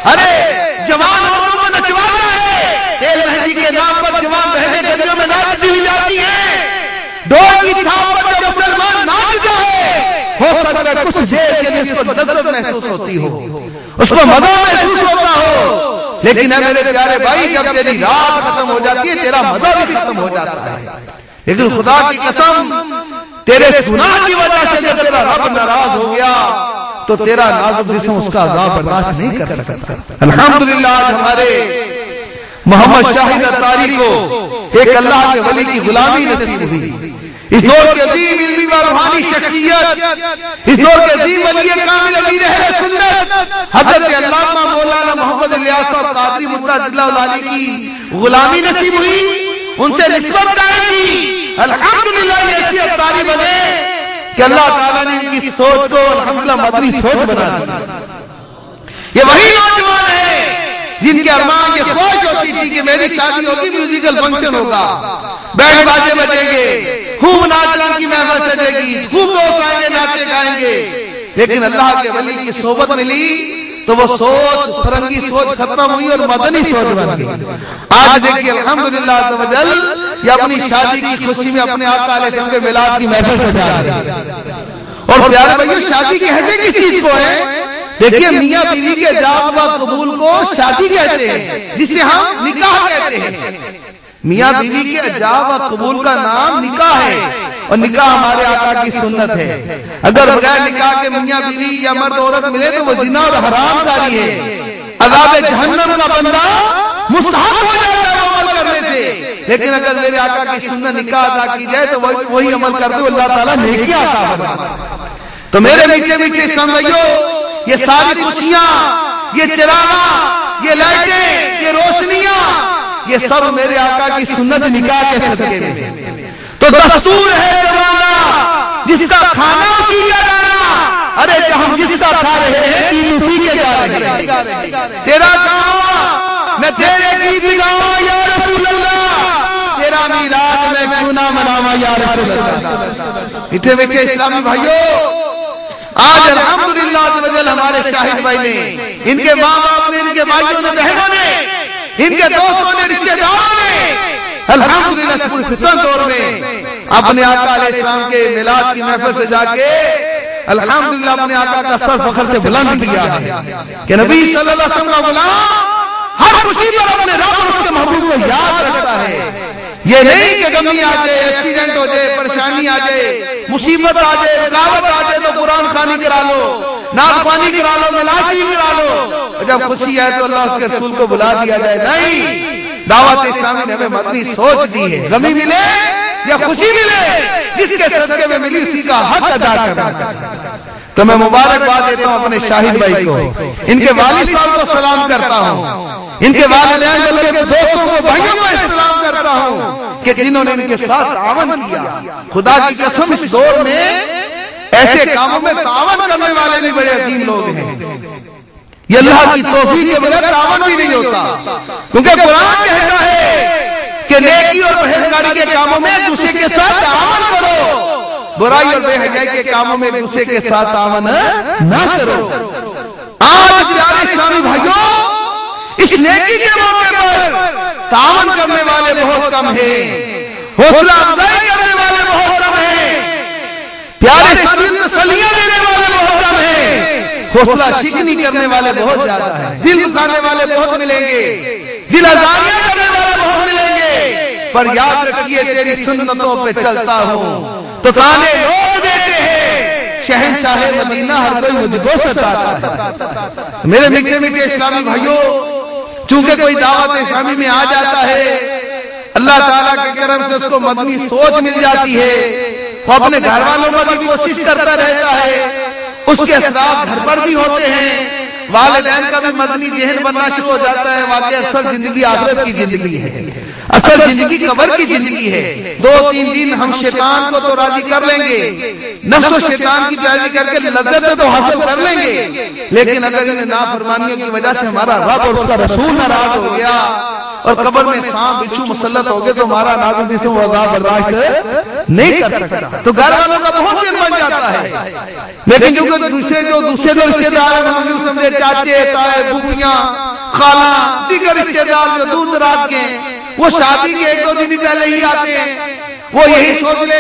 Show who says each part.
Speaker 1: अरे जवान औरतों को नचवाता है, तेल मेहंदी के नाम पर जवान बहनें गलियों में नाचती हुई जाती हैं। डोर की थाप पर जब मुसलमान नाचता है, हो सकता है कुछ देर के लिए उसको लज्जत महसूस होती हो, उसको मजा महसूस होता हो, लेकिन है मेरे प्यारे भाई, जब तेरी रात खत्म हो जाती है तेरा मजा भी खत्म हो जाता है। लेकिन खुदा की कसम, तेरे गुनाह की वजह से जब तेरा रब नाराज हो गया तो तेरा नाजुक जिस्म उसका अज़ाब बर्दाश्त नहीं कर सकता। अल्हम्दुलिल्लाह आज हमारे मोहम्मद शाहिद अत्तारी को एक अल्लाह के वली की गुलामी नसीब हुई। इस दौर के अजीम इल्मी व रूहानी शख्सियत, इस दौर के अजीम वली कामिल अमीर अहले सुन्नत हज़रत अल्लामा मौलाना मोहम्मद इलियास साहब कादरी मुत्तज़िला की गुलामी नसीब हुई, उनसे निस्बत कायम की। अल्हम्दुलिल्लाह ऐसी अत्तारी बने कि अल्लाह ताला ने इनकी सोच को अल्हम्दुलिल्लाह मदनी सोच बना दी। ये वही नौजवान है जिनके अरमान की ख्वाहिश होती थी कि मेरी शादी होगी, म्यूजिकल फंक्शन होगा, बैंड बाजे बजेंगे, खूब नाचना की महफिल सजेगी, खूब दोस्त आएंगे, नाचे गाएंगे। लेकिन अल्लाह के वली की सोबत मिली तो वो सोच, फरंगी सोच खत्म हुई और मदनी सोच बन गई। आज देखिए अल्हम्दुलिल्लाह तवज्जल ये अपनी शादी की खुशी में अपने आका अलैहिस्सलाम के मिलाद की महफिल सजा रहे हैं। और प्यारे भाइयों, शादी कहते किस चीज को है? देखिए मियाँ बीवी के जाब व कबूल को शादी कहते हैं, जिसे हम निकाह कहते हैं। मियाँ बीवी के जाब व कबूल का नाम निकाह है और निकाह हमारे आका की सुन्नत है। अगर बगैर निकाह के मियाँ बीवी या मर्द औरत मिले तो वो जिना और हरामकारी है, अज़ाब जहन्नम का बंदा मुस्तहक हो जाता है अमल करने से। लेकिन अगर मेरे आका की सुन्नत निकाह अदा की जाए तो वही अमल करते हुए अल्लाह ताला नेकी अता फरमाता। तो मेरे मीठे मीठे इस्लाम भाइयों, ये सारी खुशियां, ये चिरागा, ये लाइटें, ये रोशनियां, ये सब मेरे आका की सुन्नत निकाह के सदके में। तो दस्तूर है जमाना जिसका खाना उसी का गाना। अरे हम जिसका खा रहे हैं तीन उसी के गा रहे हैं। तेरा गाँव मैं तेरे गीत गाऊं या रसूल अल्लाह, तेरा मीलाद मैं क्यों ना मनावा या रसूल अल्लाह। मीठे मीठे इस्लामी भाइयों, आज अल्हम्दुलिल्लाह हमारे शाहिद भाई ने, इनके माँ बाप ने, इनके भाइयों ने, बहनों ने, इनके दोस्तों ने, रिश्तेदारों ने अल्हम्दुलिल्लाह फितरत दौर में अपने आका अलैहिस्सलाम के मिलाद की महफिल से जाके अल्हम्दुलिल्लाह अपने आका का सर फख्र से बुलंद किया है कि नबी सल्लल्लाहु अलैहि वसल्लम का गुलाम हर खुशी पर अपने रब और उसके महबूब को याद रखता है। ये नहीं कि गमी आ जाए, एक्सीडेंट हो जाए, परेशानी आ जाए, मुसीबत आ जाए, रुकावट आ जाए तो कुरान खानी करा लो, नागवानी करा लो, मिलादी करा लो, जब खुशी आए तो अल्लाह उसके रसूल को बुला दिया जाए। नहीं, दावत इस्लामी ने हमें मदनी सोच दी है। गमी मिले या खुशी मिले, जिसके सदके में मिली उसी का हक अदा करना। तो मैं मुबारकबाद देता हूँ अपने शाहिद भाई को, इनके वालिद साहब को सलाम करता हूँ, इनके वालिदैन बल्कि के दोस्तों को, भाइयों को सलाम करता हूँ कि जिन्होंने इनके साथ तावन किया। खुदा की कसम इस दौर में ऐसे कामों में तावन करने वाले भी बड़े अजीम लोग हैं। ये अल्लाह की तौफीक के बगैर तावन भी नहीं होता, क्योंकि कुरान कहता है कि नेकी और परहेजगारी के कामों में दूसरे के साथ तावन करो, बुराई और बेहयाई के कामों में दूसरे के साथ तावन न करो। आज प्यारे इस्लामी भाइयों, इस नेकी के मौके पर तावन करने वाले बहुत कम हैं, हौसला अफजाई करने वाले बहुत कम हैं, प्यारे इस्लामी को तसल्लियां देने वाले बहुत कम हैं, हौसला शिकनी करने वाले बहुत ज्यादा हैं, दिल दुखाने वाले बहुत मिलेंगे, दिल आजारियां करने वाले बहुत मिलेंगे। पर याद रखिए, तेरी सुन्नतों पे चलता हूँ तो ताने लोग देते हैं, शहंशाह मदीना हर कोई मुझको सताता है। मेरे मीठे मीठे इस्लामी भाइयों, चूंकि कोई दावत इस्लामी में आ जाता है, अल्लाह ताला के करम से उसको मदनी सोच मिल जाती है, वो अपने घर वालों पर भी कोशिश करता रहता है, उसके असरात घर पर भी होते हैं, वालिदैन का भी मदनी जहन बनना शुरू हो जाता है। वाकई असल जिंदगी आखिरत की जिंदगी है, असल जिंदगी कब्र की जिंदगी है। 2-3 दिन हम शैतान को तो राजी कर लेंगे, नफ्स और शैतान की प्यारी करके लज्जत तो हासिल कर लेंगे, लेकिन अगर इन नाफरमानियों की वजह से हमारा रब और उसका रसूल नाराज हो गया और कब्र में सांप बिच्छू मुसल्लत हो गए तो हमारा नाज़िल से वो अज़ाब बर्दाश्त नहीं कर सकता। तो घर वालों का बहुत दिन बन जाता है। लेकिन जो दूसरे जो रिश्तेदार हैं, समझे चाचे ताए फूफियां खाला दीगर रिश्तेदार जो दूर दराज के, वो शादी के 1-2 दिन पहले ही आते हैं। वो यही सोच ले